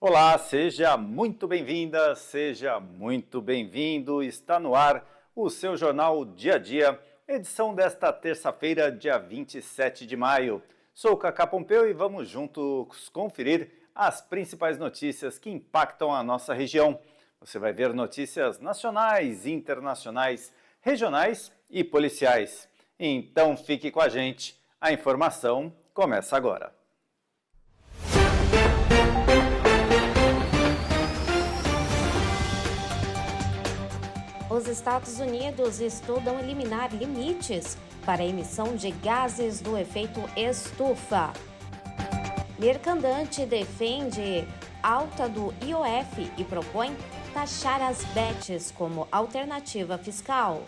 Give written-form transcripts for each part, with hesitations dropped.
Olá, seja muito bem-vinda, seja muito bem-vindo. Está no ar o seu jornal Dia a Dia, edição desta terça-feira, dia 27 de maio. Sou Cacá Pompeu e vamos juntos conferir as principais notícias que impactam a nossa região. Você vai ver notícias nacionais, internacionais, regionais e policiais. Então fique com a gente, a informação começa agora. Os Estados Unidos estudam eliminar limites para a emissão de gases do efeito estufa. Mercadante defende alta do IOF e propõe taxar as bets como alternativa fiscal.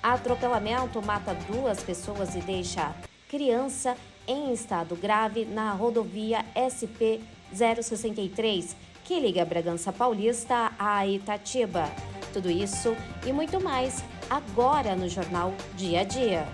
Atropelamento mata 2 pessoas e deixa criança em estado grave na rodovia SP-063, que liga Bragança Paulista a Itatiba. Tudo isso e muito mais agora no Jornal Dia a Dia.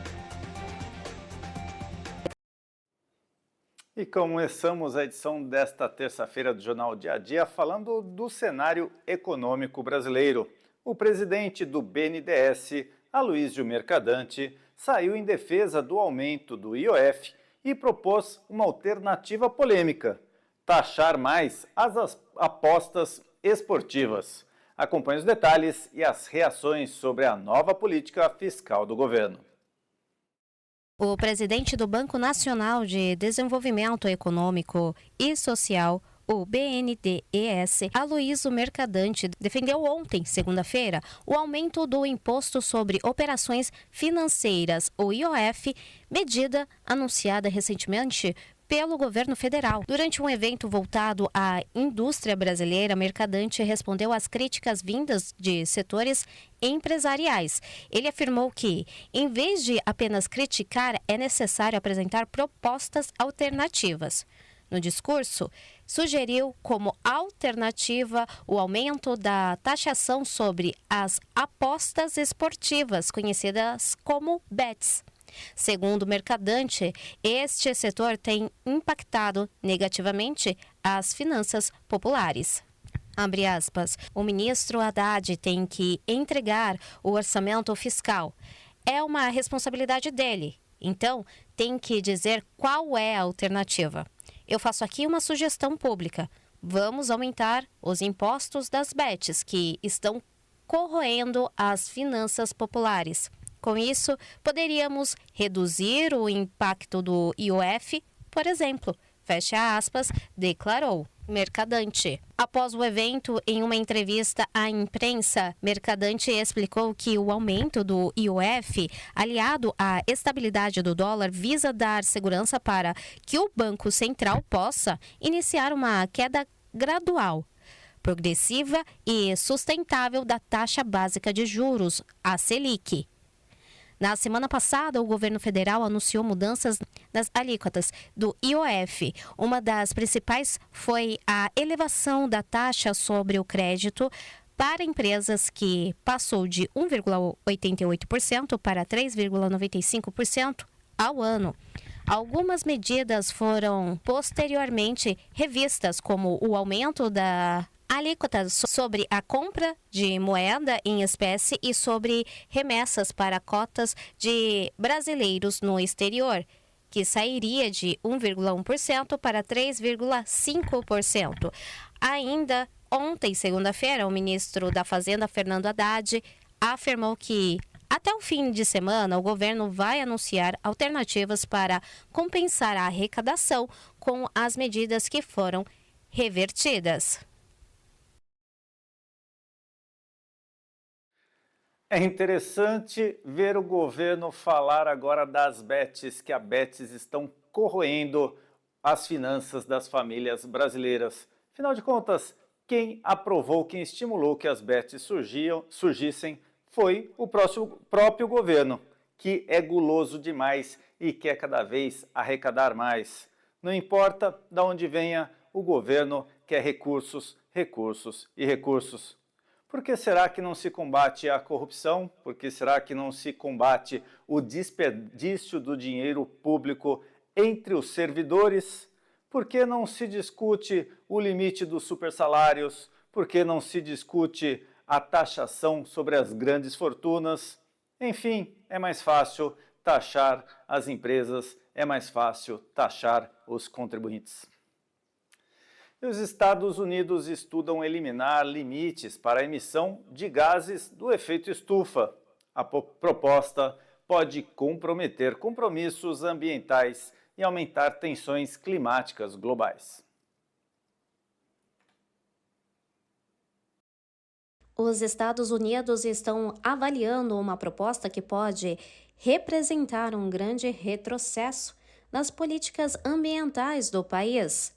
E começamos a edição desta terça-feira do Jornal Dia a Dia falando do cenário econômico brasileiro. O presidente do BNDES, Aloysio Mercadante, saiu em defesa do aumento do IOF e propôs uma alternativa polêmica: taxar mais as apostas esportivas. Acompanhe os detalhes e as reações sobre a nova política fiscal do governo. O presidente do Banco Nacional de Desenvolvimento Econômico e Social, o BNDES, Aloysio Mercadante, defendeu ontem, segunda-feira, o aumento do Imposto sobre Operações Financeiras, o IOF, medida anunciada recentemente pelo governo federal. Durante um evento voltado à indústria brasileira, Mercadante respondeu às críticas vindas de setores empresariais. Ele afirmou que, em vez de apenas criticar, é necessário apresentar propostas alternativas. No discurso, sugeriu como alternativa o aumento da taxação sobre as apostas esportivas, conhecidas como bets. Segundo o Mercadante, este setor tem impactado negativamente as finanças populares. Abre aspas, o ministro Haddad tem que entregar o orçamento fiscal. É uma responsabilidade dele, então tem que dizer qual é a alternativa. Eu faço aqui uma sugestão pública. Vamos aumentar os impostos das bets que estão corroendo as finanças populares. Com isso, poderíamos reduzir o impacto do IOF, por exemplo, fecha aspas, declarou Mercadante. Após o evento, em uma entrevista à imprensa, Mercadante explicou que o aumento do IOF, aliado à estabilidade do dólar, visa dar segurança para que o Banco Central possa iniciar uma queda gradual, progressiva e sustentável da taxa básica de juros, a Selic. Na semana passada, o governo federal anunciou mudanças nas alíquotas do IOF. Uma das principais foi a elevação da taxa sobre o crédito para empresas, que passou de 1,88% para 3,95% ao ano. Algumas medidas foram posteriormente revistas, como o aumento da alíquotas sobre a compra de moeda em espécie e sobre remessas para cotas de brasileiros no exterior, que sairia de 1,1% para 3,5%. Ainda ontem, segunda-feira, o ministro da Fazenda, Fernando Haddad, afirmou que até o fim de semana o governo vai anunciar alternativas para compensar a arrecadação com as medidas que foram revertidas. É interessante ver o governo falar agora das bets, que as bets estão corroendo as finanças das famílias brasileiras. Afinal de contas, quem aprovou, quem estimulou que as bets surgissem foi o próprio governo, que é guloso demais e quer cada vez arrecadar mais. Não importa de onde venha, o governo quer recursos, recursos e recursos. Por que será que não se combate a corrupção? Por que será que não se combate o desperdício do dinheiro público entre os servidores? Por que não se discute o limite dos supersalários? Por que não se discute a taxação sobre as grandes fortunas? Enfim, é mais fácil taxar as empresas, é mais fácil taxar os contribuintes. E os Estados Unidos estudam eliminar limites para a emissão de gases do efeito estufa. A proposta pode comprometer compromissos ambientais e aumentar tensões climáticas globais. Os Estados Unidos estão avaliando uma proposta que pode representar um grande retrocesso nas políticas ambientais do país.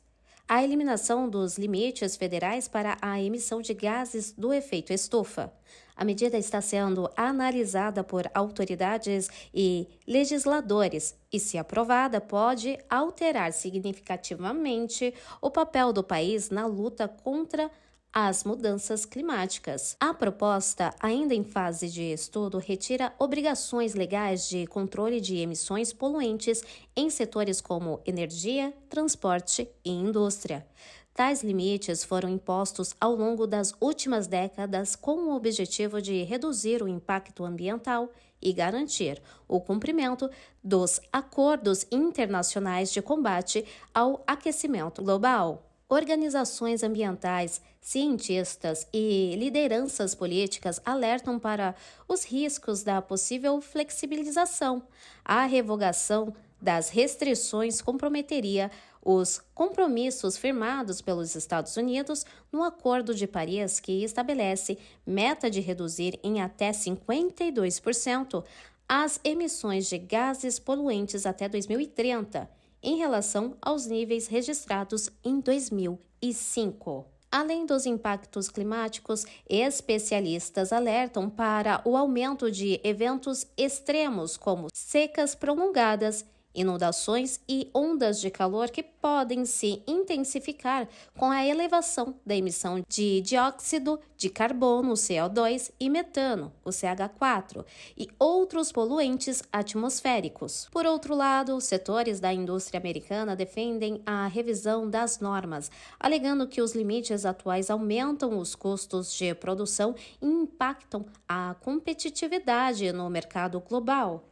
A eliminação dos limites federais para a emissão de gases do efeito estufa. A medida está sendo analisada por autoridades e legisladores e, se aprovada, pode alterar significativamente o papel do país na luta contra as mudanças climáticas. A proposta, ainda em fase de estudo, retira obrigações legais de controle de emissões poluentes em setores como energia, transporte e indústria. Tais limites foram impostos ao longo das últimas décadas com o objetivo de reduzir o impacto ambiental e garantir o cumprimento dos acordos internacionais de combate ao aquecimento global. Organizações ambientais, cientistas e lideranças políticas alertam para os riscos da possível flexibilização. A revogação das restrições comprometeria os compromissos firmados pelos Estados Unidos no Acordo de Paris, que estabelece meta de reduzir em até 52% as emissões de gases poluentes até 2030. Em relação aos níveis registrados em 2005. Além dos impactos climáticos, especialistas alertam para o aumento de eventos extremos como secas prolongadas, inundações e ondas de calor que podem se intensificar com a elevação da emissão de dióxido de carbono, CO2, e metano, o CH4, e outros poluentes atmosféricos. Por outro lado, setores da indústria americana defendem a revisão das normas, alegando que os limites atuais aumentam os custos de produção e impactam a competitividade no mercado global.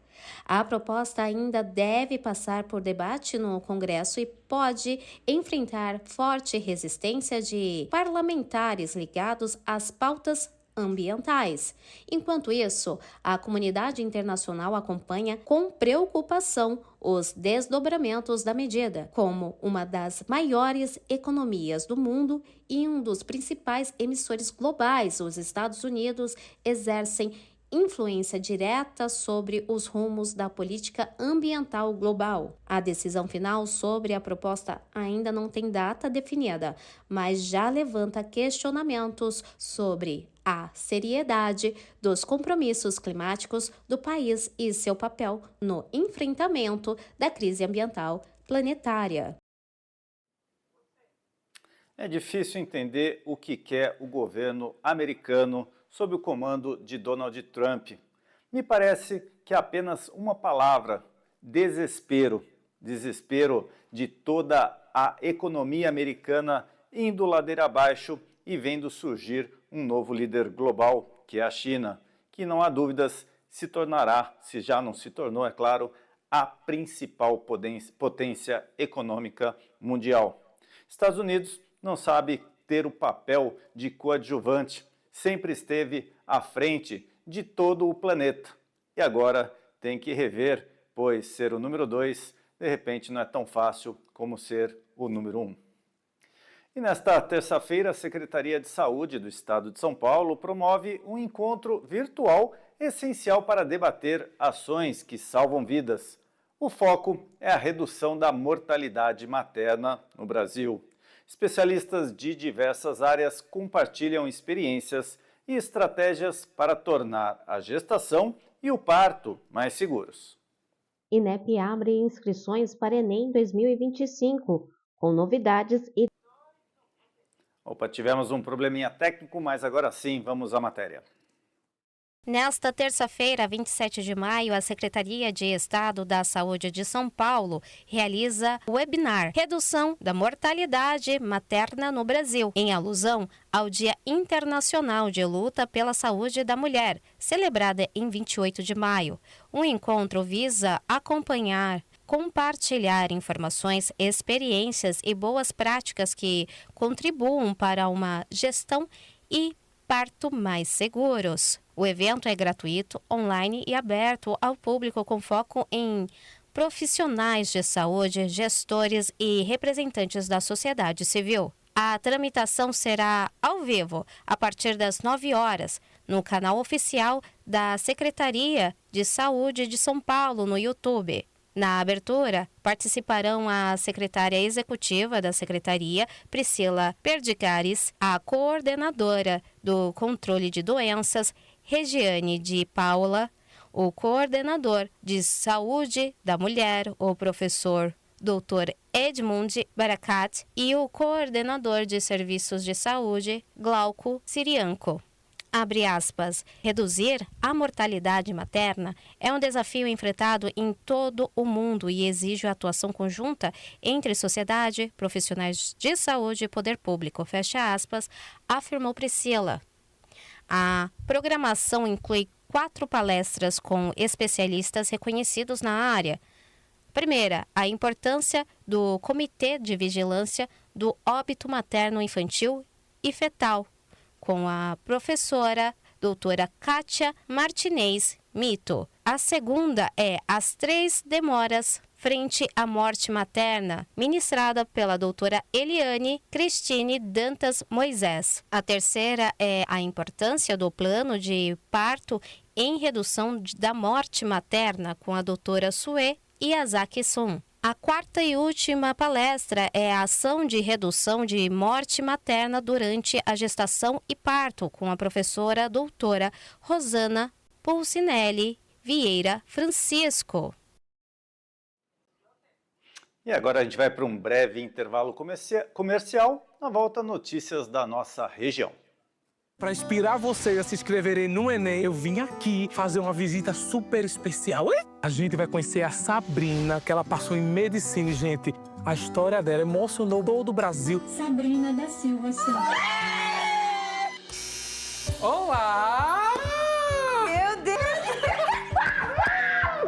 A proposta ainda deve passar por debate no Congresso e pode enfrentar forte resistência de parlamentares ligados às pautas ambientais. Enquanto isso, a comunidade internacional acompanha com preocupação os desdobramentos da medida. Como uma das maiores economias do mundo e um dos principais emissores globais, os Estados Unidos exercem influência direta sobre os rumos da política ambiental global. A decisão final sobre a proposta ainda não tem data definida, mas já levanta questionamentos sobre a seriedade dos compromissos climáticos do país e seu papel no enfrentamento da crise ambiental planetária. É difícil entender o que quer o governo americano sob o comando de Donald Trump. Me parece que é apenas uma palavra: desespero. Desespero de toda a economia americana indo ladeira abaixo e vendo surgir um novo líder global, que é a China, que não há dúvidas se tornará, se já não se tornou, é claro, a principal potência econômica mundial. Estados Unidos não sabe ter o papel de coadjuvante, sempre esteve à frente de todo o planeta e agora tem que rever, pois ser o número 2 de repente não é tão fácil como ser o número 1. E nesta terça-feira, a Secretaria de Saúde do Estado de São Paulo promove um encontro virtual essencial para debater ações que salvam vidas. O foco é a redução da mortalidade materna no Brasil. Especialistas de diversas áreas compartilham experiências e estratégias para tornar a gestação e o parto mais seguros. INEP abre inscrições para Enem 2025, com novidades e... Tivemos um probleminha técnico, mas agora sim, vamos à matéria. Nesta terça-feira, 27 de maio, a Secretaria de Estado da Saúde de São Paulo realiza o webinar Redução da Mortalidade Materna no Brasil, em alusão ao Dia Internacional de Luta pela Saúde da Mulher, celebrada em 28 de maio. O encontro visa acompanhar, compartilhar informações, experiências e boas práticas que contribuam para uma gestão e parto mais seguros. O evento é gratuito, online e aberto ao público com foco em profissionais de saúde, gestores e representantes da sociedade civil. A tramitação será ao vivo, a partir das 9 horas, no canal oficial da Secretaria de Saúde de São Paulo, no YouTube. Na abertura, participarão a secretária executiva da Secretaria, Priscila Perdicares, a coordenadora do Controle de Doenças, Regiane de Paula, o coordenador de Saúde da Mulher, o professor Dr. Edmund Barakat, e o coordenador de Serviços de Saúde, Glauco Sirianco. Abre aspas, reduzir a mortalidade materna é um desafio enfrentado em todo o mundo e exige a atuação conjunta entre sociedade, profissionais de saúde e poder público, fecha aspas, afirmou Priscila. A programação inclui 4 palestras com especialistas reconhecidos na área. Primeira, a importância do Comitê de Vigilância do Óbito Materno-Infantil e Fetal, com a professora doutora Kátia Martinez Mito. A segunda é As 3 Demoras frente à morte materna, ministrada pela doutora Eliane Cristine Dantas Moisés. A terceira é A Importância do Plano de Parto em Redução da Morte Materna, com a doutora Sue Yazaki Sun. A quarta e última palestra é a Ação de Redução de Morte Materna durante a Gestação e Parto, com a professora doutora Rosana Pulcinelli Vieira Francisco. E agora a gente vai para um breve intervalo comercial. Na volta, notícias da nossa região. Para inspirar vocês a se inscreverem no Enem, eu vim aqui fazer uma visita super especial. A gente vai conhecer a Sabrina, que ela passou em medicina, gente. A história dela emocionou todo o Brasil. Sabrina da Silva Silva. Olá! Meu Deus!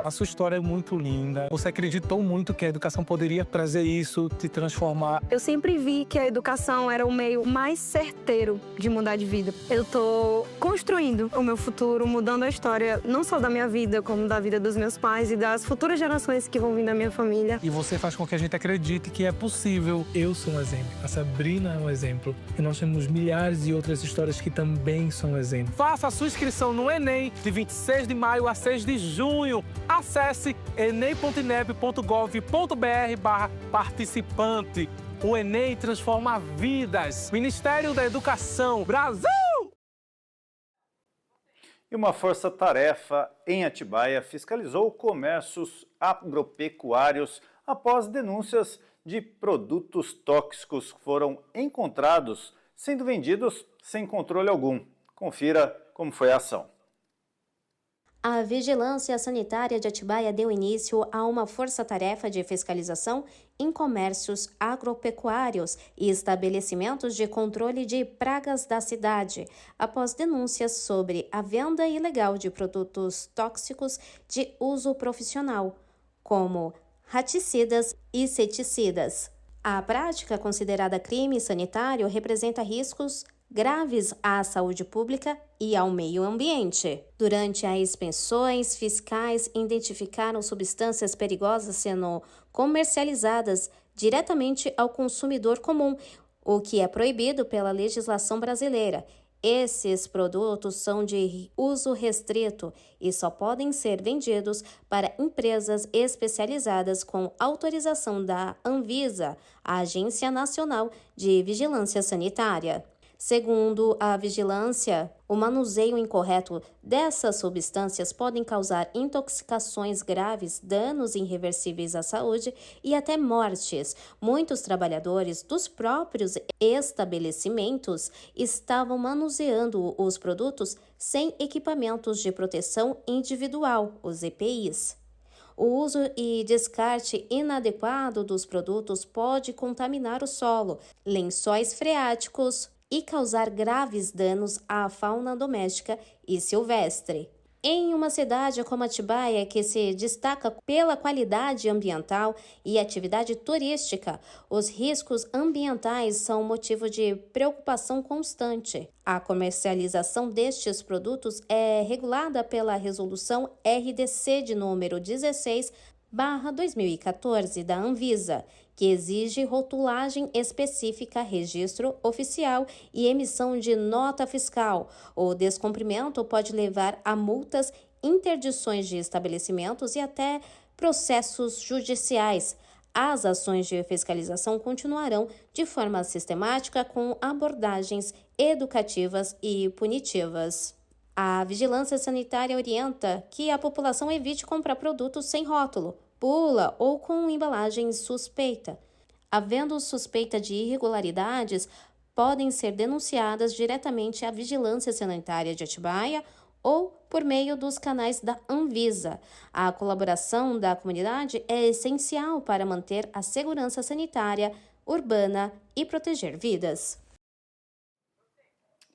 A sua história é muito linda. Você acreditou muito que a educação poderia trazer isso, te transformar. Eu sempre vi que a educação era o meio mais certeiro de mudar de vida. Eu tô construindo o meu futuro, mudando a história não só da minha vida, como da vida dos meus pais e das futuras gerações que vão vir da minha família. E você faz com que a gente acredite que é possível. Eu sou um exemplo, a Sabrina é um exemplo. E nós temos milhares de outras histórias que também são um exemplo. Faça a sua inscrição no Enem de 26 de maio a 6 de junho. Acesse enem.inep.gov.br/participante. O Enem transforma vidas. Ministério da Educação, Brasil! E uma força-tarefa em Atibaia fiscalizou comércios agropecuários após denúncias de produtos tóxicos que foram encontrados sendo vendidos sem controle algum. Confira como foi a ação. A Vigilância Sanitária de Atibaia deu início a uma força-tarefa de fiscalização em comércios agropecuários e estabelecimentos de controle de pragas da cidade, após denúncias sobre a venda ilegal de produtos tóxicos de uso profissional, como raticidas e inseticidas. A prática, considerada crime sanitário, representa riscos graves à saúde pública e ao meio ambiente. Durante as inspeções fiscais, identificaram substâncias perigosas sendo comercializadas diretamente ao consumidor comum, o que é proibido pela legislação brasileira. Esses produtos são de uso restrito e só podem ser vendidos para empresas especializadas com autorização da Anvisa, a Agência Nacional de Vigilância Sanitária. Segundo a vigilância, o manuseio incorreto dessas substâncias podem causar intoxicações graves, danos irreversíveis à saúde e até mortes. Muitos trabalhadores dos próprios estabelecimentos estavam manuseando os produtos sem equipamentos de proteção individual, os EPIs. O uso e descarte inadequado dos produtos pode contaminar o solo, lençóis freáticos e causar graves danos à fauna doméstica e silvestre. Em uma cidade como Atibaia, que se destaca pela qualidade ambiental e atividade turística, os riscos ambientais são motivo de preocupação constante. A comercialização destes produtos é regulada pela Resolução RDC de número 16/2014 da Anvisa, que exige rotulagem específica, registro oficial e emissão de nota fiscal. O descumprimento pode levar a multas, interdições de estabelecimentos e até processos judiciais. As ações de fiscalização continuarão de forma sistemática com abordagens educativas e punitivas. A vigilância sanitária orienta que a população evite comprar produtos sem rótulo, bula ou com embalagem suspeita. Havendo suspeita de irregularidades, podem ser denunciadas diretamente à Vigilância Sanitária de Atibaia ou por meio dos canais da Anvisa. A colaboração da comunidade é essencial para manter a segurança sanitária urbana e proteger vidas.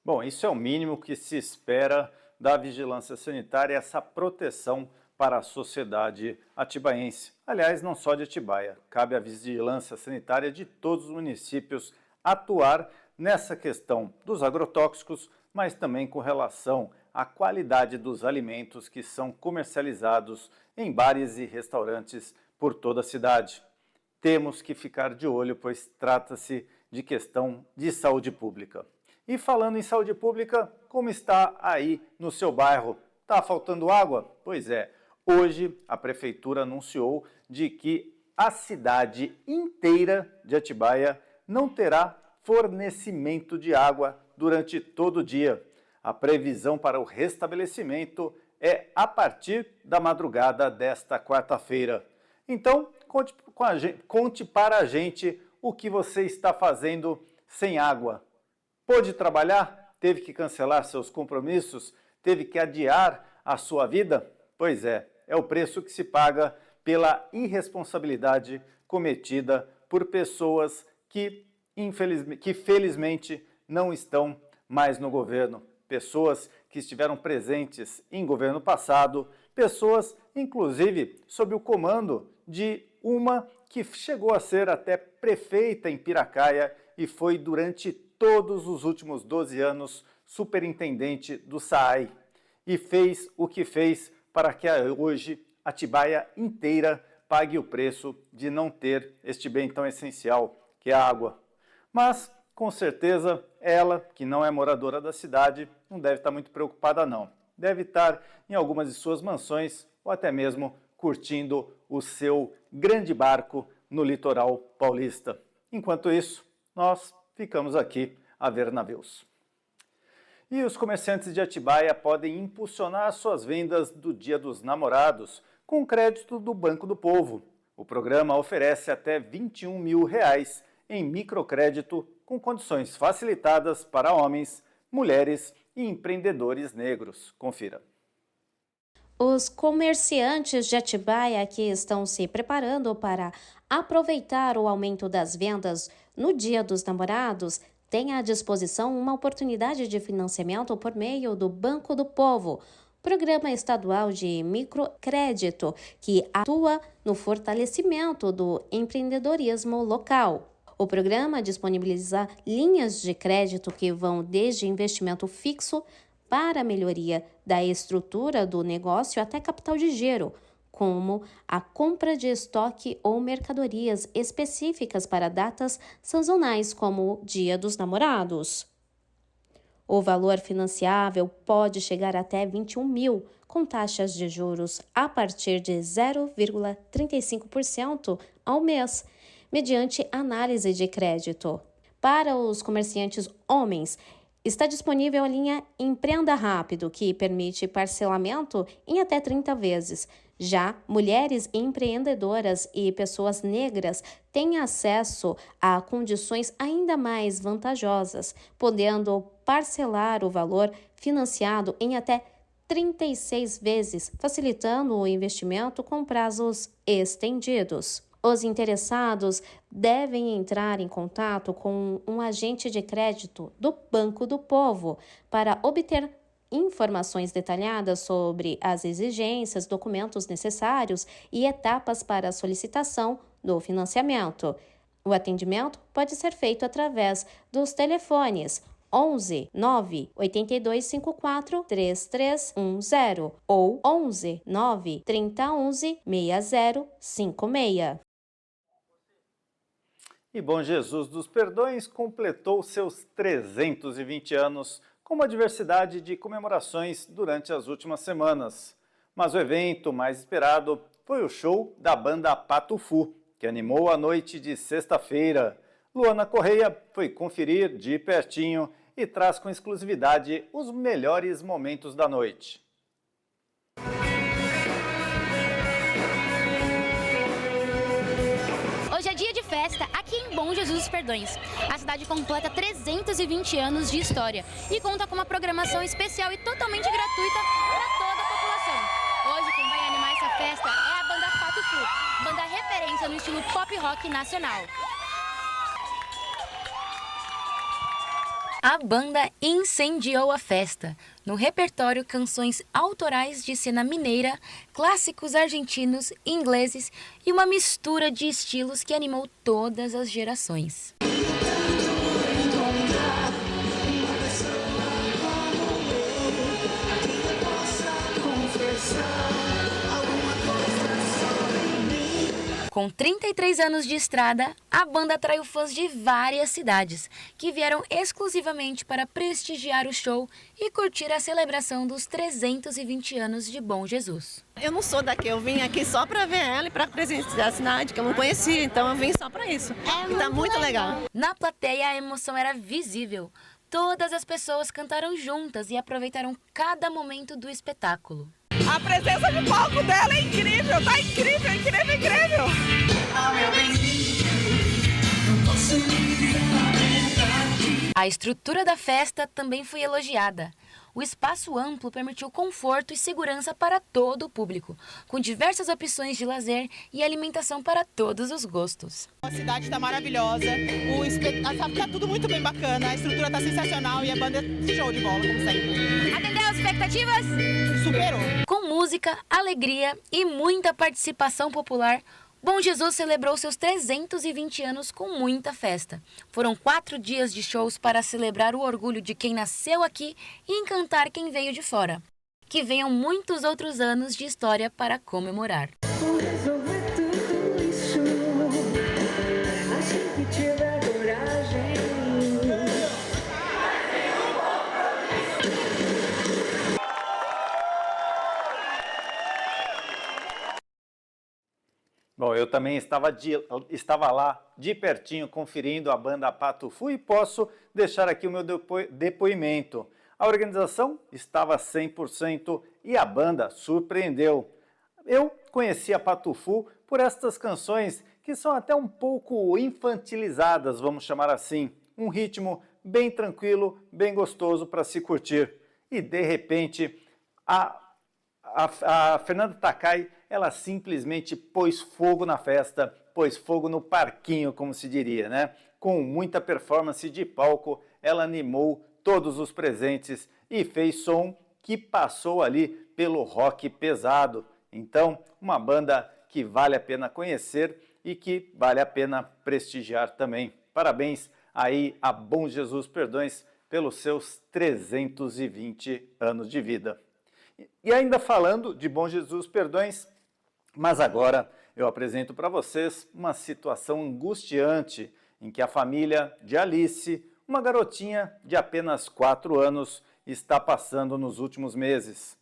Bom, isso é o mínimo que se espera da vigilância sanitária, essa proteção para a sociedade atibaense. Aliás, não só de Atibaia, cabe à vigilância sanitária de todos os municípios atuar nessa questão dos agrotóxicos, mas também com relação à qualidade dos alimentos que são comercializados em bares e restaurantes por toda a cidade. Temos que ficar de olho, pois trata-se de questão de saúde pública. E falando em saúde pública, como está aí no seu bairro? Está faltando água? Pois é, hoje a prefeitura anunciou de que a cidade inteira de Atibaia não terá fornecimento de água durante todo o dia. A previsão para o restabelecimento é a partir da madrugada desta quarta-feira. Então, conte para a gente o que você está fazendo sem água. Pôde trabalhar? Teve que cancelar seus compromissos? Teve que adiar a sua vida? Pois é o preço que se paga pela irresponsabilidade cometida por pessoas que felizmente não estão mais no governo. Pessoas que estiveram presentes em governo passado, pessoas, inclusive, sob o comando de uma que chegou a ser até prefeita em Piracaia e foi durante todos os últimos 12 anos superintendente do SAAI e fez o que fez para que hoje Atibaia inteira pague o preço de não ter este bem tão essencial que é a água. Mas, com certeza, ela, que não é moradora da cidade, não deve estar muito preocupada não. Deve estar em algumas de suas mansões ou até mesmo curtindo o seu grande barco no litoral paulista. Enquanto isso, nós ficamos aqui a ver navios. E os comerciantes de Atibaia podem impulsionar suas vendas do Dia dos Namorados com crédito do Banco do Povo. O programa oferece até R$21 mil em microcrédito com condições facilitadas para homens, mulheres e empreendedores negros. Confira. Os comerciantes de Atibaia que estão se preparando para aproveitar o aumento das vendas no Dia dos Namorados têm à disposição uma oportunidade de financiamento por meio do Banco do Povo, programa estadual de microcrédito que atua no fortalecimento do empreendedorismo local. O programa disponibiliza linhas de crédito que vão desde investimento fixo para a melhoria da estrutura do negócio até capital de giro, como a compra de estoque ou mercadorias específicas para datas sazonais, como o Dia dos Namorados. O valor financiável pode chegar até R$21 mil, com taxas de juros a partir de 0,35% ao mês, mediante análise de crédito. Para os comerciantes homens, Está disponível a linha Empreenda Rápido, que permite parcelamento em até 30 vezes. Já mulheres empreendedoras e pessoas negras têm acesso a condições ainda mais vantajosas, podendo parcelar o valor financiado em até 36 vezes, facilitando o investimento com prazos estendidos. Os interessados devem entrar em contato com um agente de crédito do Banco do Povo para obter informações detalhadas sobre as exigências, documentos necessários e etapas para a solicitação do financiamento. O atendimento pode ser feito através dos telefones 11 9 8254 3310 ou 11 9 3011 6056. E Bom Jesus dos Perdões completou seus 320 anos com uma diversidade de comemorações durante as últimas semanas. Mas o evento mais esperado foi o show da banda Patufu, que animou a noite de sexta-feira. Luana Correia foi conferir de pertinho e traz com exclusividade os melhores momentos da noite. Hoje é dia de festa aqui em Bom Jesus dos Perdões. A cidade completa 320 anos de história e conta com uma programação especial e totalmente gratuita para toda a população. Hoje quem vai animar essa festa é a banda Patufu, banda referência no estilo pop rock nacional. A banda incendiou a festa. No repertório, canções autorais de cena mineira, clássicos argentinos, ingleses e uma mistura de estilos que animou todas as gerações. Com 33 anos de estrada, a banda atraiu fãs de várias cidades, que vieram exclusivamente para prestigiar o show e curtir a celebração dos 320 anos de Bom Jesus. Eu não sou daqui, eu vim aqui só para ver ela e para presenciar a cidade, que eu não conhecia, então eu vim só para isso. E tá muito legal. Na plateia, a emoção era visível. Todas as pessoas cantaram juntas e aproveitaram cada momento do espetáculo. A presença de palco dela é incrível, tá incrível, incrível, incrível. A estrutura da festa também foi elogiada. O espaço amplo permitiu conforto e segurança para todo o público, com diversas opções de lazer e alimentação para todos os gostos. A cidade está maravilhosa, tá tudo muito bem bacana, a estrutura tá sensacional e a banda é show de bola, como sempre. Atendeu as expectativas? Superou. Com música, alegria e muita participação popular, Bom Jesus celebrou seus 320 anos com muita festa. Foram 4 dias de shows para celebrar o orgulho de quem nasceu aqui e encantar quem veio de fora. Que venham muitos outros anos de história para comemorar. Bom, eu também estava lá de pertinho conferindo a banda Patufu e posso deixar aqui o meu depoimento. A organização estava 100% e a banda surpreendeu. Eu conheci a Patufu por estas canções que são até um pouco infantilizadas, vamos chamar assim. Um ritmo bem tranquilo, bem gostoso para se curtir. E de repente, a Fernanda Takai, ela simplesmente pôs fogo na festa, pôs fogo no parquinho, como se diria, né? Com muita performance de palco, ela animou todos os presentes e fez som que passou ali pelo rock pesado. Então, uma banda que vale a pena conhecer e que vale a pena prestigiar também. Parabéns aí a Bom Jesus Perdões pelos seus 320 anos de vida. E ainda falando de Bom Jesus Perdões, mas agora eu apresento para vocês uma situação angustiante em que a família de Alice, uma garotinha de apenas 4 anos, está passando nos últimos meses.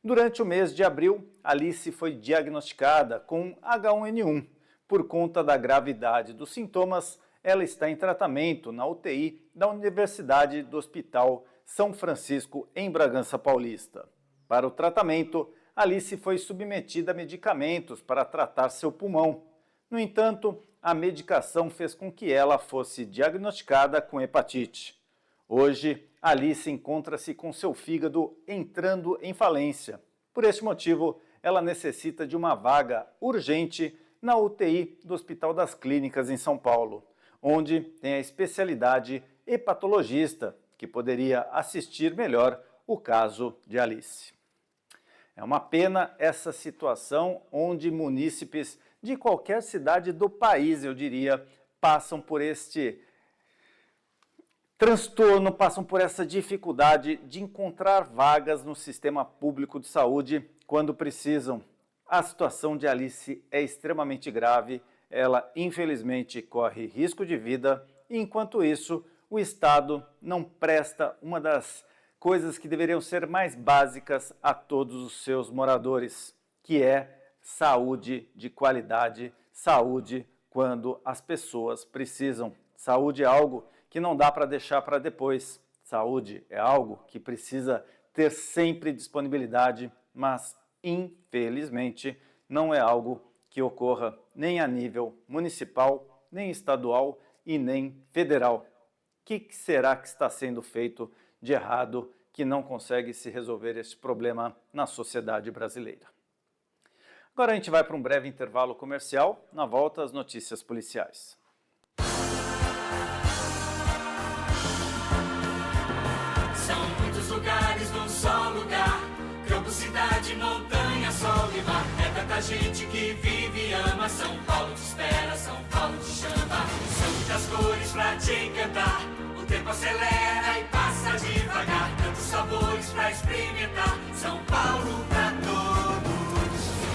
Durante o mês de abril, Alice foi diagnosticada com H1N1. Por conta da gravidade dos sintomas, ela está em tratamento na UTI da Universidade do Hospital São Francisco, em Bragança Paulista. Para o tratamento, Alice foi submetida a medicamentos para tratar seu pulmão. No entanto, a medicação fez com que ela fosse diagnosticada com hepatite. Hoje, Alice encontra-se com seu fígado entrando em falência. Por este motivo, ela necessita de uma vaga urgente na UTI do Hospital das Clínicas em São Paulo, onde tem a especialidade hepatologista, que poderia assistir melhor o caso de Alice. É uma pena essa situação onde munícipes de qualquer cidade do país, eu diria, passam por este transtorno, passam por essa dificuldade de encontrar vagas no sistema público de saúde quando precisam. A situação de Alice é extremamente grave, ela infelizmente corre risco de vida e enquanto isso o Estado não presta uma das coisas que deveriam ser mais básicas a todos os seus moradores, que é saúde de qualidade, saúde quando as pessoas precisam. Saúde é algo que não dá para deixar para depois. Saúde é algo que precisa ter sempre disponibilidade, mas infelizmente não é algo que ocorra nem a nível municipal, nem estadual e nem federal. O que será que está sendo feito de errado que não consegue se resolver esse problema na sociedade brasileira? Agora a gente vai para um breve intervalo comercial, na volta as notícias policiais. São muitos lugares num só lugar, campo, cidade, montanha, sol e mar. É tanta gente que vive e ama, São Paulo te espera, São Paulo te chama. São muitas cores pra te encantar, o tempo acelera e passa devagar. Tantos sabores pra experimentar, São Paulo pra todos.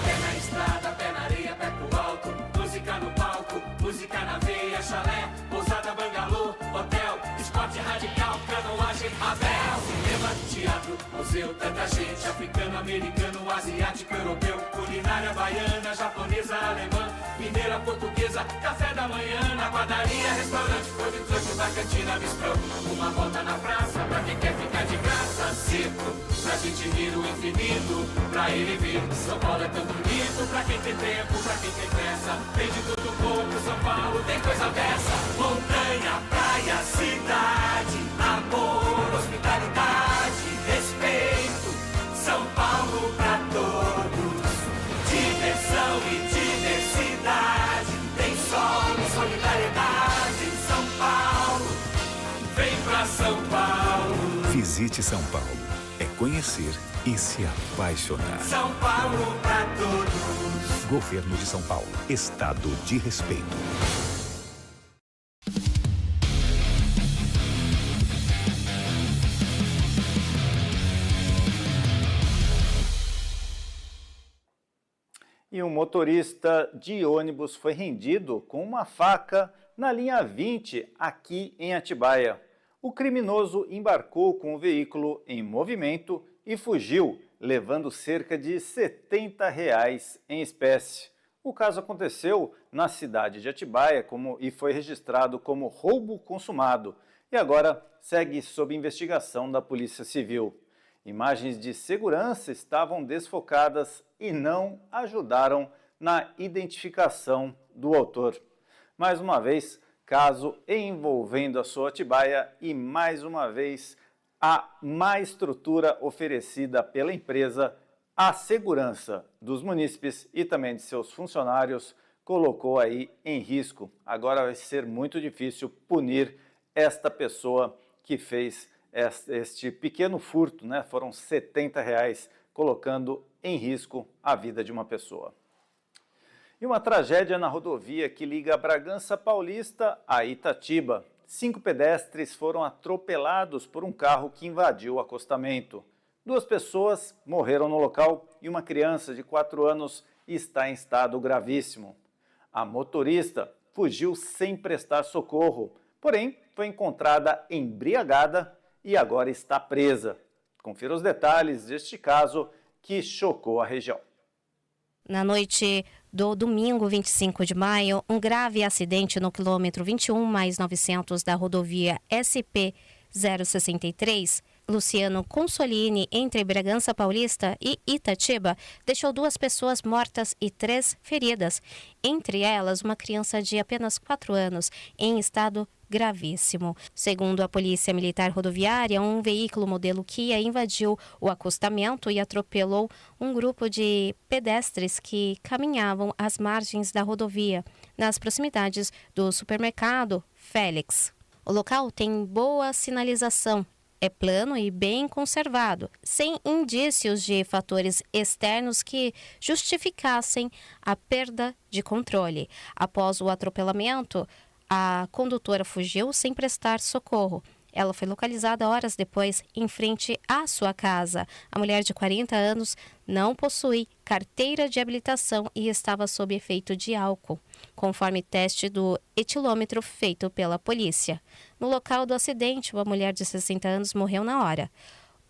Pé na estrada, pé na areia, pé pro alto, música no palco, música na veia, chalé, pousada, bangalô, hotel, esporte radical, canoagem, Abel, cinema, teatro, museu, tanta gente, africano, americano, asiático, europeu, culinária baiana, japonesa, alemã, mineira, portuguesa, café da manhã, na padaria, restaurante, food truck, da cantina, bistrô, uma volta na praça, pra quem quer ficar de graça, circo, pra gente rir o infinito, pra ele vir, São Paulo é tão bonito, pra quem tem tempo, pra quem tem pressa, tem de tudo um pouco, São Paulo tem coisa dessa, montanha, praia, cidade, amor, hospitalidade, respeito, São Paulo pra todos, diversão e diversidade, tem sol e solidariedade, São Paulo, vem pra São Paulo. Visite São Paulo, é conhecer e se apaixonar. São Paulo pra todos. Governo de São Paulo, Estado de respeito. E um motorista de ônibus foi rendido com uma faca na linha 20, aqui em Atibaia. O criminoso embarcou com o veículo em movimento e fugiu, levando cerca de R$ 70 em espécie. O caso aconteceu na cidade de Atibaia e foi registrado como roubo consumado e agora segue sob investigação da Polícia Civil. Imagens de segurança estavam desfocadas e não ajudaram na identificação do autor. Mais uma vez, caso envolvendo a sua Atibaia e mais uma vez a má estrutura oferecida pela empresa, a segurança dos munícipes e também de seus funcionários colocou aí em risco. Agora vai ser muito difícil punir esta pessoa que fez este pequeno furto, né? Foram R$ 70, colocando em risco a vida de uma pessoa. E uma tragédia na rodovia que liga Bragança Paulista a Itatiba. 5 pedestres foram atropelados por um carro que invadiu o acostamento. 2 pessoas morreram no local e uma criança de 4 anos está em estado gravíssimo. A motorista fugiu sem prestar socorro, porém foi encontrada embriagada e agora está presa. Confira os detalhes deste caso que chocou a região. Na noite do domingo 25 de maio, um grave acidente no quilômetro 21+900 da rodovia SP-063, Luciano Consolini, entre Bragança Paulista e Itatiba, deixou 2 pessoas mortas e 3 feridas, entre elas uma criança de apenas 4 anos, em estado gravíssimo. Segundo a Polícia Militar Rodoviária, um veículo modelo Kia invadiu o acostamento e atropelou um grupo de pedestres que caminhavam às margens da rodovia, nas proximidades do supermercado Félix. O local tem boa sinalização, é plano e bem conservado, sem indícios de fatores externos que justificassem a perda de controle. Após o atropelamento, a condutora fugiu sem prestar socorro. Ela foi localizada horas depois em frente à sua casa. A mulher de 40 anos não possui carteira de habilitação e estava sob efeito de álcool, conforme teste do etilômetro feito pela polícia. No local do acidente, uma mulher de 60 anos morreu na hora.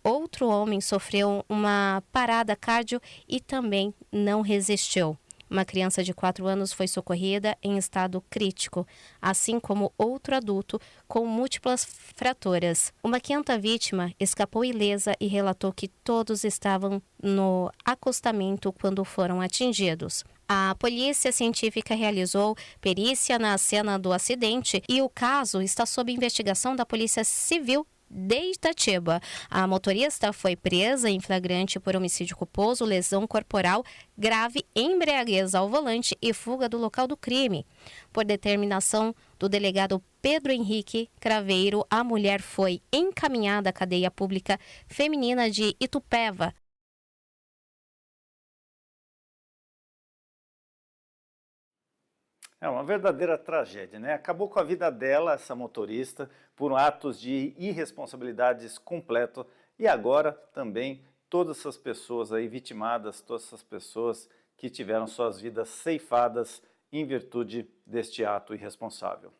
Outro homem sofreu uma parada cardio e também não resistiu. Uma criança de 4 anos foi socorrida em estado crítico, assim como outro adulto com múltiplas fraturas. Uma 5ª vítima escapou ilesa e relatou que todos estavam no acostamento quando foram atingidos. A polícia científica realizou perícia na cena do acidente e o caso está sob investigação da Polícia Civil de Itatiba. A motorista foi presa em flagrante por homicídio culposo, lesão corporal grave, embriaguez ao volante e fuga do local do crime. Por determinação do delegado Pedro Henrique Craveiro, a mulher foi encaminhada à cadeia pública feminina de Itupeva. É uma verdadeira tragédia, né? Acabou com a vida dela, essa motorista, por atos de irresponsabilidades completo. E agora também todas essas pessoas aí vitimadas, todas essas pessoas que tiveram suas vidas ceifadas em virtude deste ato irresponsável.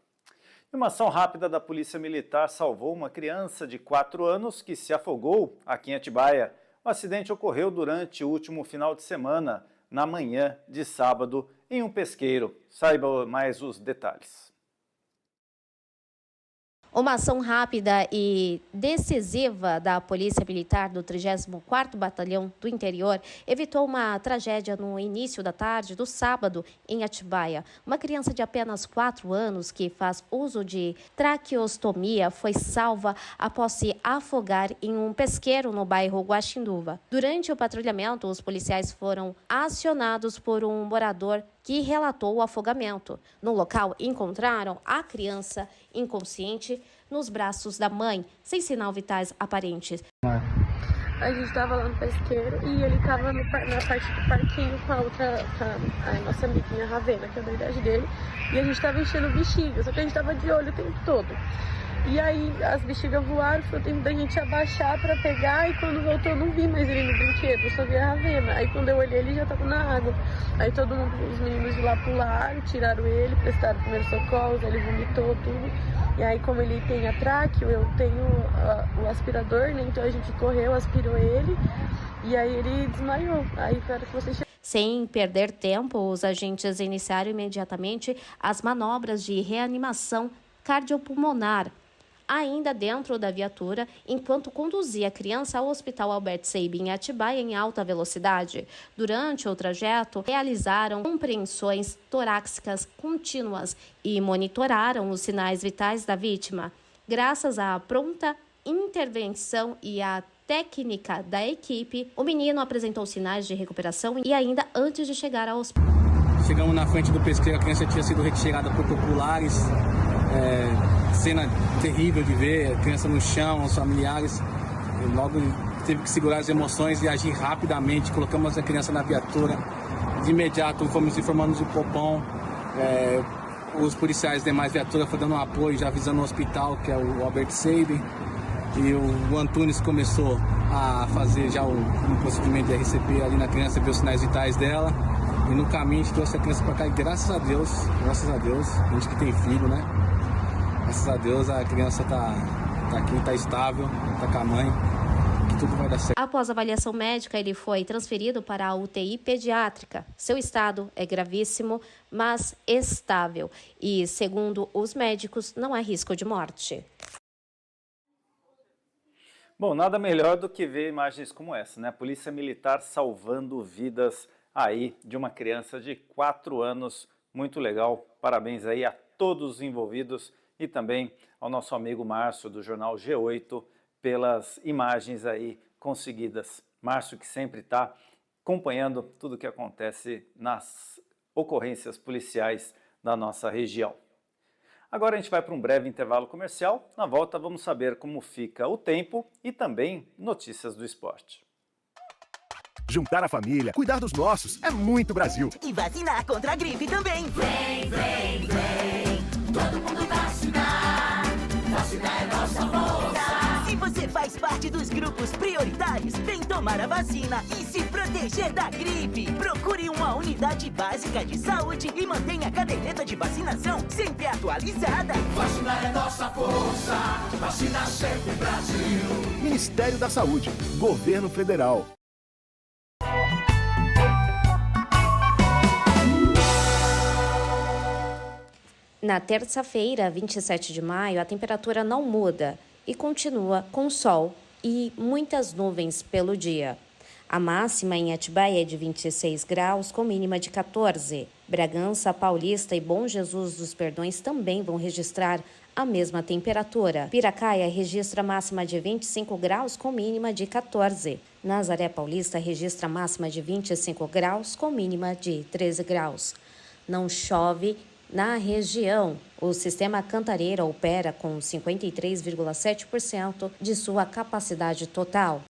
E uma ação rápida da Polícia Militar salvou uma criança de 4 anos que se afogou aqui em Atibaia. O acidente ocorreu durante o último final de semana, na manhã de sábado, em um pesqueiro. Saiba mais os detalhes. Uma ação rápida e decisiva da Polícia Militar do 34º Batalhão do Interior evitou uma tragédia no início da tarde do sábado em Atibaia. Uma criança de apenas 4 anos que faz uso de traqueostomia foi salva após se afogar em um pesqueiro no bairro Guaxinduva. Durante o patrulhamento, os policiais foram acionados por um morador que relatou o afogamento. No local, encontraram a criança inconsciente nos braços da mãe, sem sinal vitais aparentes. A gente estava lá no pesqueiro e ele estava na parte do parquinho com a nossa amiguinha Ravena, que é da idade dele, e a gente estava enchendo bexiga, só que a gente estava de olho o tempo todo. E aí as bexigas voaram, foi o tempo da gente abaixar para pegar, e quando voltou eu não vi mais ele no brinquedo, eu só vi a Ravena. Aí quando eu olhei ele já estava na água. Aí todo mundo, os meninos de lá pularam, tiraram ele, prestaram primeiros socorros, ele vomitou tudo. E aí como ele tem a tráqueo, eu tenho o aspirador, né? Então a gente correu, aspirou ele, e aí ele desmaiou. Aí foi a hora que vocês... Sem perder tempo, os agentes iniciaram imediatamente as manobras de reanimação cardiopulmonar, ainda dentro da viatura, enquanto conduzia a criança ao Hospital Albert Sabin em Atibaia em alta velocidade. Durante o trajeto, realizaram compreensões torácicas contínuas e monitoraram os sinais vitais da vítima. Graças à pronta intervenção e à técnica da equipe, o menino apresentou sinais de recuperação e ainda antes de chegar ao hospital. Chegamos na frente do pesqueiro, a criança tinha sido retirada por populares. Cena terrível de ver, a criança no chão, os familiares. Logo teve que segurar as emoções e agir rapidamente. Colocamos a criança na viatura. De imediato fomos informando do Copom. Os policiais demais viaturas foram dando um apoio, já avisando o hospital, que é o Albert Sabin. E o Antunes começou a fazer já um procedimento de RCP ali na criança, ver os sinais vitais dela. E no caminho a gente trouxe a criança para cá e graças a Deus, a gente que tem filho, né? Graças a Deus a criança tá aqui, tá estável, tá com a mãe. Que tudo vai dar certo. Após avaliação médica, ele foi transferido para a UTI pediátrica. Seu estado é gravíssimo, mas estável. E, segundo os médicos, não há risco de morte. Bom, nada melhor do que ver imagens como essa, né? Polícia Militar salvando vidas aí de uma criança de 4 anos. Muito legal. Parabéns aí a todos os envolvidos e também ao nosso amigo Márcio do jornal G8 pelas imagens aí conseguidas. Márcio que sempre está acompanhando tudo o que acontece nas ocorrências policiais da nossa região. Agora a gente vai para um breve intervalo comercial. Na volta vamos saber como fica o tempo e também notícias do esporte. Juntar a família, cuidar dos nossos, é muito Brasil. E vacinar contra a gripe também. Vem, vem, vem, todo mundo vacinar. Vacinar é nossa força. Se você faz parte dos grupos prioritários, vem tomar a vacina e se proteger da gripe. Procure uma unidade básica de saúde e mantenha a caderneta de vacinação sempre atualizada. Vacinar é nossa força. Vacina sempre Brasil. Ministério da Saúde, Governo Federal. Na terça-feira, 27 de maio, a temperatura não muda e continua com sol e muitas nuvens pelo dia. A máxima em Atibaia é de 26 graus, com mínima de 14. Bragança, Paulista e Bom Jesus dos Perdões também vão registrar a mesma temperatura. Piracaia registra máxima de 25 graus, com mínima de 14. Nazaré Paulista registra máxima de 25 graus, com mínima de 13 graus. Não chove na região. O sistema Cantareira opera com 53,7% de sua capacidade total.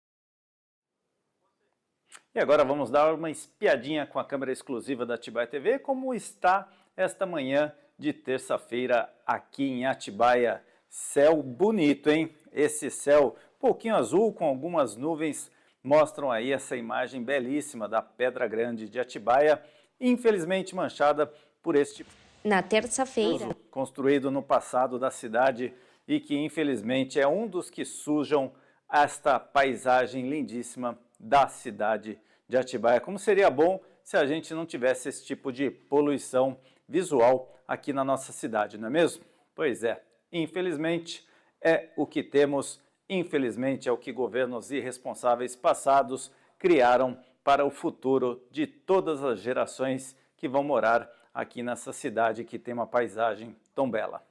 E agora vamos dar uma espiadinha com a câmera exclusiva da Atibaia TV, como está esta manhã de terça-feira aqui em Atibaia. Céu bonito, hein? Esse céu um pouquinho azul com algumas nuvens mostram aí essa imagem belíssima da Pedra Grande de Atibaia, infelizmente manchada por este na terça-feira construído no passado da cidade e que infelizmente é um dos que sujam esta paisagem lindíssima da cidade de Atibaia. Como seria bom se a gente não tivesse esse tipo de poluição visual aqui na nossa cidade, não é mesmo? Pois é, infelizmente é o que temos, infelizmente é o que governos irresponsáveis passados criaram para o futuro de todas as gerações que vão morar aqui nessa cidade que tem uma paisagem tão bela.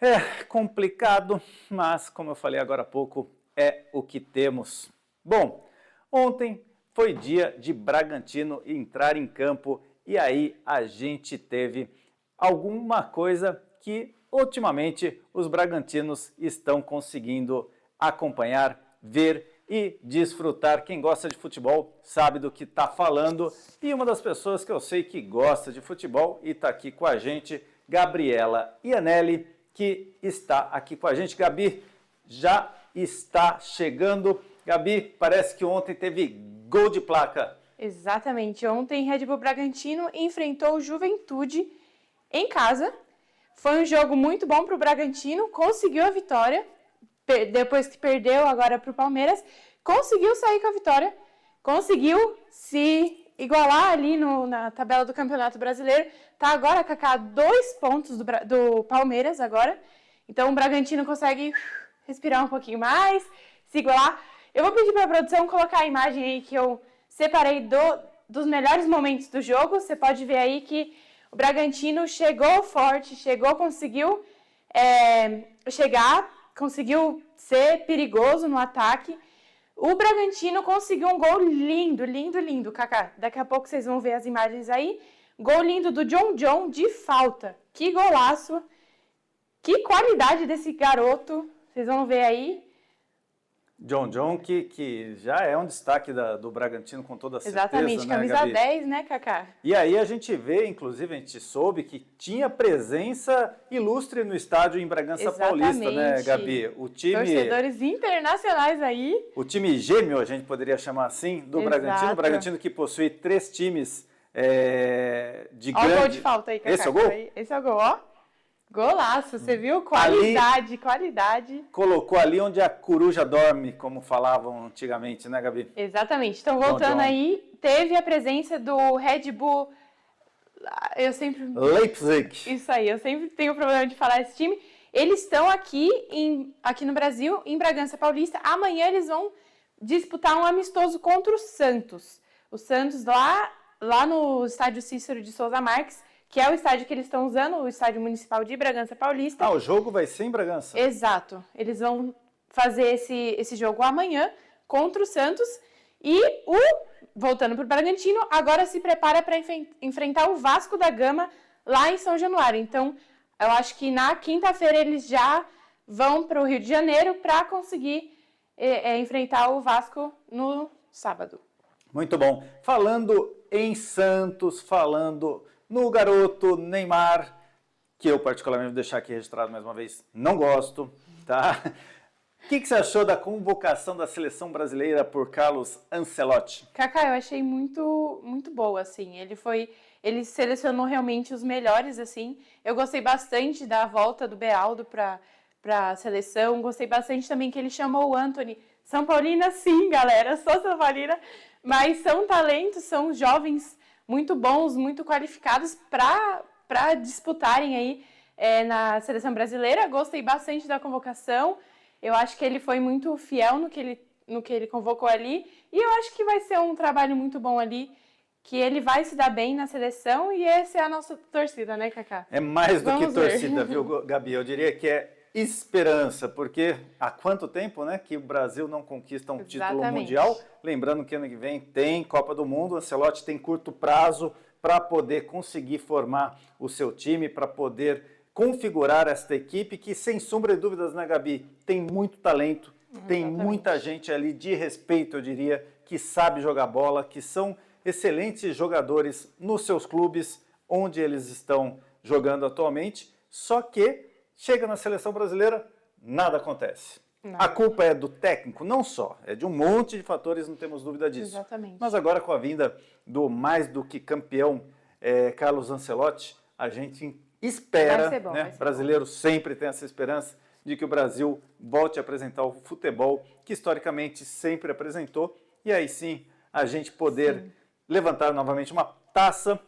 É complicado, mas como eu falei agora há pouco, é o que temos. Bom, ontem foi dia de Bragantino entrar em campo e aí a gente teve alguma coisa que ultimamente os bragantinos estão conseguindo acompanhar, ver e desfrutar. Quem gosta de futebol sabe do que está falando. E uma das pessoas que eu sei que gosta de futebol e está aqui com a gente, Gabriela Iannelli, que está aqui com a gente. Gabi, já está chegando. Gabi, parece que ontem teve gol de placa. Exatamente. Ontem, Red Bull Bragantino enfrentou o Juventude em casa. Foi um jogo muito bom para o Bragantino, conseguiu a vitória. Depois que perdeu agora para o Palmeiras, conseguiu sair com a vitória, conseguiu se igualar ali na tabela do Campeonato Brasileiro, tá agora, Cacá, 2 pontos do Palmeiras agora, então o Bragantino consegue respirar um pouquinho mais, se igualar. Eu vou pedir para a produção colocar a imagem aí que eu separei dos melhores momentos do jogo. Você pode ver aí que o Bragantino chegou forte, conseguiu chegar, conseguiu ser perigoso no ataque. O Bragantino conseguiu um gol lindo, lindo, lindo, Cacá. Daqui a pouco vocês vão ver as imagens aí. Gol lindo do John de falta. Que golaço. Que qualidade desse garoto. Vocês vão ver aí. John, que já é um destaque do Bragantino com toda certeza. Exatamente, né, camisa Gabi? 10, né, Cacá? E aí a gente vê, inclusive a gente soube que tinha presença ilustre no estádio em Bragança Exatamente. Paulista, né, Gabi? O time, torcedores internacionais aí. o time gêmeo, a gente poderia chamar assim, do Exato. Bragantino. O Bragantino que possui 3 times de Ó grande... o gol de falta aí, Cacá. Esse é o gol? Esse é o gol, ó. Golaço, você viu? Qualidade, qualidade. Colocou ali onde a coruja dorme, como falavam antigamente, né, Gabi? Exatamente. Então, voltando aí, teve a presença do Red Bull... Leipzig. Isso aí, eu sempre tenho problema de falar esse time. Eles estão aqui no Brasil, em Bragança Paulista. Amanhã eles vão disputar um amistoso contra o Santos. O Santos lá no estádio Cícero de Souza Marques, que é o estádio que eles estão usando, o estádio municipal de Bragança Paulista. O jogo vai ser em Bragança. Exato. Eles vão fazer esse jogo amanhã contra o Santos. E voltando para o Bragantino, agora se prepara para enfrentar o Vasco da Gama lá em São Januário. Então, eu acho que na quinta-feira eles já vão para o Rio de Janeiro para conseguir enfrentar o Vasco no sábado. Muito bom. Falando em Santos, falando no garoto Neymar, que eu particularmente vou deixar aqui registrado mais uma vez, não gosto, tá? O que você achou da convocação da seleção brasileira por Carlos Ancelotti? Kaká, eu achei muito, muito boa, assim. Ele selecionou realmente os melhores, assim. Eu gostei bastante da volta do Beraldo para a seleção. Gostei bastante também que ele chamou o Antony. São Paulina, sim, galera. Sou São Paulina. Mas são talentos, são jovens muito bons, muito qualificados para disputarem aí na seleção brasileira. Gostei bastante da convocação. Eu acho que ele foi muito fiel no que ele convocou ali. E eu acho que vai ser um trabalho muito bom ali, que ele vai se dar bem na seleção. E essa é a nossa torcida, né, Kaká? É mais do Vamos que ver. torcida, viu, Gabi? Eu diria que é esperança, porque há quanto tempo, né, que o Brasil não conquista um título mundial? Lembrando que ano que vem tem Copa do Mundo, o Ancelotti tem curto prazo para poder conseguir formar o seu time, para poder configurar esta equipe que, sem sombra de dúvidas, né, Gabi, tem muito talento, tem muita gente ali de respeito, eu diria, que sabe jogar bola, que são excelentes jogadores nos seus clubes, onde eles estão jogando atualmente, só que chega na seleção brasileira, nada acontece. A culpa é do técnico? Não só, é de um monte de fatores, não temos dúvida disso. Exatamente. Mas agora com a vinda do mais do que campeão Carlos Ancelotti, a gente espera, Vai ser bom, né? vai ser Brasileiro sempre tem essa esperança de que o Brasil volte a apresentar o futebol que historicamente sempre apresentou, e aí sim a gente poder levantar novamente uma taça.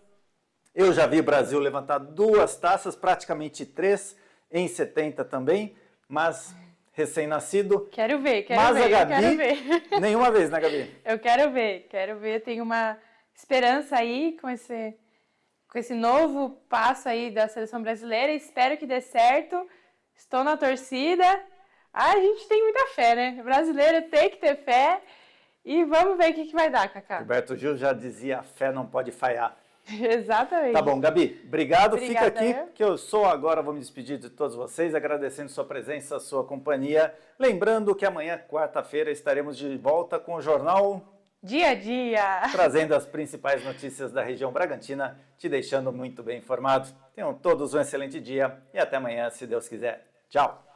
Eu já vi o Brasil levantar 2 taças, praticamente 3, em 70 também, mas recém-nascido. Quero ver, mas a Gabi, quero ver. Nenhuma vez, né, Gabi? Eu quero ver. Tenho uma esperança aí com esse novo passo aí da seleção brasileira. Espero que dê certo. Estou na torcida. A gente tem muita fé, né? O brasileiro tem que ter fé. E vamos ver o que vai dar, Kaká. Roberto Gil já dizia, a fé não pode falhar. Exatamente. Tá bom, Gabi, obrigado. Obrigada, Fica aqui, que eu sou agora, vou me despedir de todos vocês, agradecendo sua presença, sua companhia. Lembrando que amanhã, quarta-feira, estaremos de volta com o Jornal Dia a Dia, trazendo as principais notícias da região Bragantina, te deixando muito bem informado. Tenham todos um excelente dia e até amanhã, se Deus quiser. Tchau!